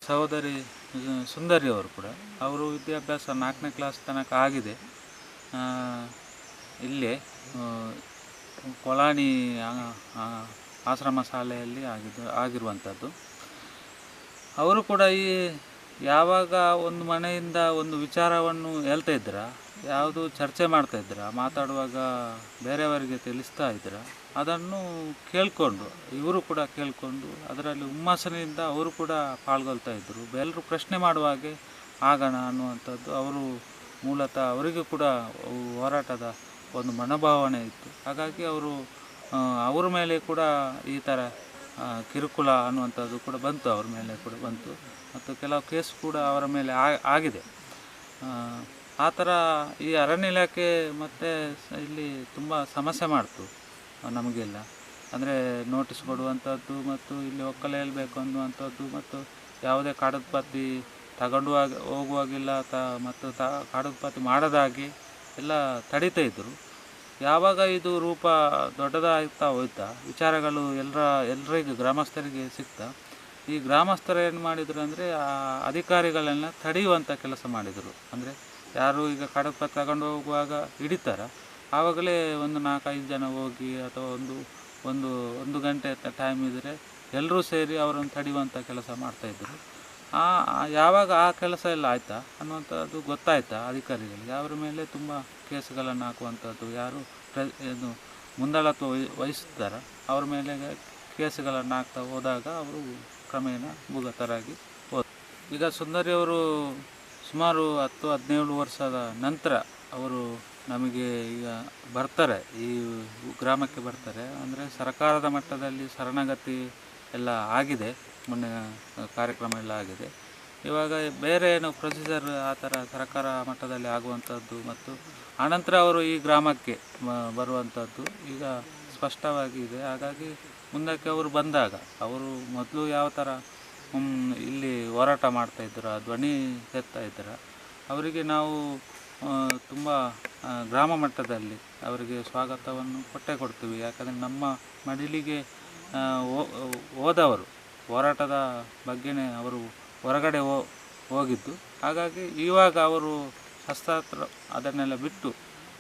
ಸಹೋದರಿ ಸುಂದರಿ ಅವರು ಕೂಡ ಅವರು ವಿದ್ಯಾಭ್ಯಾಸ 4ನೇ ಕ್ಲಾಸ್ ತನಕ ಆಗಿದೆ. ಇಲ್ಲೇ ಕೊಲಾನಿ ಆಶ್ರಮ ಶಾಲೆಯಲ್ಲಿ ಆಗಿರುವಂಥದ್ದು. ಅವರು ಕೂಡ ಯಾವಾಗ ಒಂದು ಮನೆಯಿಂದ ಒಂದು ವಿಚಾರವನ್ನು ಹೇಳ್ತಾ ಇದ್ರ, ಯಾವುದು ಚರ್ಚೆ ಮಾಡ್ತಾ ಇದ್ರ, ಮಾತಾಡುವಾಗ ಬೇರೆಯವರಿಗೆ ತಿಳಿಸ್ತಾ ಇದ್ರ, ಅದನ್ನು ಕೇಳಿಕೊಂಡು ಇವರು ಕೂಡ ಕೇಳಿಕೊಂಡು ಅದರಲ್ಲಿ ಹುಮ್ಮಸ್ಸಿನಿಂದ ಅವರು ಕೂಡ ಪಾಲ್ಗೊಳ್ತಾ ಇದ್ದರು. ಎಲ್ಲರೂ ಪ್ರಶ್ನೆ ಮಾಡುವಾಗೆ ಆಗೋಣ ಅನ್ನುವಂಥದ್ದು ಅವರು ಮೂಲತಃ ಅವರಿಗೂ ಕೂಡ ಹೋರಾಟದ ಒಂದು ಮನೋಭಾವನೆ ಇತ್ತು. ಹಾಗಾಗಿ ಅವ್ರ ಮೇಲೆ ಕೂಡ ಈ ಥರ ಕಿರುಕುಳ ಅನ್ನುವಂಥದ್ದು ಕೂಡ ಬಂತು, ಅವ್ರ ಮೇಲೆ ಕೂಡ ಬಂತು ಮತ್ತು ಕೆಲವು ಕೇಸ್ ಕೂಡ ಅವರ ಮೇಲೆ ಆಗಿದೆ. ಆ ಥರ ಈ ಅರಣ್ಯ ಇಲಾಖೆ ಮತ್ತು ಇಲ್ಲಿ ತುಂಬ ಸಮಸ್ಯೆ ಮಾಡ್ತು ನಮಗೆಲ್ಲ. ಅಂದರೆ ನೋಟಿಸ್ ಕೊಡುವಂಥದ್ದು ಮತ್ತು ಇಲ್ಲಿ ಒಕ್ಕಲೆ ಹೇಳಬೇಕು ಅನ್ನುವಂಥದ್ದು ಮತ್ತು ಯಾವುದೇ ಕಾಗದ ಪತ್ರ ತಗೊಂಡು ಹೋಗುವಾಗಿಲ್ಲ ಮತ್ತು ಕಾಗದ ಪತ್ರ ಮಾಡದಾಗಿ ಎಲ್ಲ ತಡೀತಾ ಇದ್ದರು. ಯಾವಾಗ ಇದು ರೂಪ ದೊಡ್ಡದಾಗ್ತಾ ಹೋಯ್ತಾ, ವಿಚಾರಗಳು ಎಲ್ಲರಿಗೂ ಗ್ರಾಮಸ್ಥರಿಗೆ ಸಿಗ್ತಾ, ಈ ಗ್ರಾಮಸ್ಥರು ಏನು ಮಾಡಿದರು ಅಂದರೆ ಅಧಿಕಾರಿಗಳನ್ನ ತಡೆಯುವಂಥ ಕೆಲಸ ಮಾಡಿದರು. ಅಂದರೆ ಯಾರು ಈಗ ಕಾಗದ ಪತ್ರ ತಗೊಂಡು ಹೋಗುವಾಗ ಹಿಡಿತಾರ, ಆವಾಗಲೇ ಒಂದು 4-5 ಜನ ಹೋಗಿ ಅಥವಾ ಒಂದು ಗಂಟೆ ಟೈಮ್ ಇದ್ದರೆ ಎಲ್ಲರೂ ಸೇರಿ ಅವರನ್ನು ತಡೆಯುವಂಥ ಕೆಲಸ ಮಾಡ್ತಾಯಿದ್ರು. ಯಾವಾಗ ಆ ಕೆಲಸ ಎಲ್ಲ ಆಯಿತಾ ಅನ್ನುವಂಥದ್ದು ಗೊತ್ತಾಯ್ತಾ ಅಧಿಕಾರಿಗಳಿಗೆ, ಅವರ ಮೇಲೆ ತುಂಬ ಕೇಸುಗಳನ್ನು ಹಾಕುವಂಥದ್ದು, ಯಾರು ಏನು ಮುಂದಾಳತ್ವ ವಹಿಸ್ತಾರ ಅವ್ರ ಮೇಲೆ ಕೇಸುಗಳನ್ನು ಹಾಕ್ತಾ ಹೋದಾಗ ಅವರು ಕ್ರಮೇಣ ಭೂಗತರಾಗಿ ಹೋದರು. ಈಗ ಸುಂದರಿಯವರು ಸುಮಾರು 10-17 ವರ್ಷದ ನಂತರ ಅವರು ನಮಗೆ ಈಗ ಬರ್ತಾರೆ, ಈ ಗ್ರಾಮಕ್ಕೆ ಬರ್ತಾರೆ. ಅಂದರೆ ಸರ್ಕಾರದ ಮಟ್ಟದಲ್ಲಿ ಶರಣಾಗತಿ ಎಲ್ಲ ಆಗಿದೆ, ಮೊನ್ನೆ ಕಾರ್ಯಕ್ರಮ ಎಲ್ಲ ಆಗಿದೆ. ಇವಾಗ ಬೇರೆ ಏನು ಪ್ರೊಸೀಜರ್ ಆ ಥರ ಸರ್ಕಾರ ಮಟ್ಟದಲ್ಲಿ ಆಗುವಂಥದ್ದು ಮತ್ತು ಆನಂತರ ಅವರು ಈ ಗ್ರಾಮಕ್ಕೆ ಬರುವಂಥದ್ದು ಈಗ ಸ್ಪಷ್ಟವಾಗಿ ಇದೆ. ಹಾಗಾಗಿ ಮುಂದಕ್ಕೆ ಅವರು ಬಂದಾಗ ಅವರು ಮೊದಲು ಯಾವ ಥರ ಇಲ್ಲಿ ಹೋರಾಟ ಮಾಡ್ತಾಯಿದ್ರು, ಧ್ವನಿ ಎತ್ತಾಯಿದ್ರು, ಅವರಿಗೆ ನಾವು ತುಂಬ ಗ್ರಾಮ ಮಟ್ಟದಲ್ಲಿ ಅವರಿಗೆ ಸ್ವಾಗತವನ್ನು ಕೊಡ್ತೀವಿ. ಯಾಕಂದರೆ ನಮ್ಮ ಮಡಿಲಿಗೆ ಹೋದವರು ಹೋರಾಟದ ಬಗ್ಗೆನೇ ಅವರು ಹೊರಗಡೆ ಹೋಗಿದ್ದು. ಹಾಗಾಗಿ ಇವಾಗ ಅವರು ಹಸ್ತಾಸ್ತ್ರ ಅದನ್ನೆಲ್ಲ ಬಿಟ್ಟು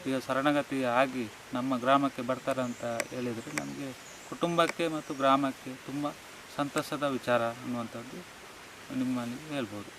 ಈಗ ಶರಣಾಗತಿ ಆಗಿ ನಮ್ಮ ಗ್ರಾಮಕ್ಕೆ ಬರ್ತಾರೆ ಅಂತ ಹೇಳಿದರೆ ನಮಗೆ ಕುಟುಂಬಕ್ಕೆ ಮತ್ತು ಗ್ರಾಮಕ್ಕೆ ತುಂಬ ಸಂತಸದ ವಿಚಾರ ಅನ್ನುವಂಥದ್ದು ನಿಮ್ಮಲ್ಲಿ ಹೇಳ್ಬೋದು.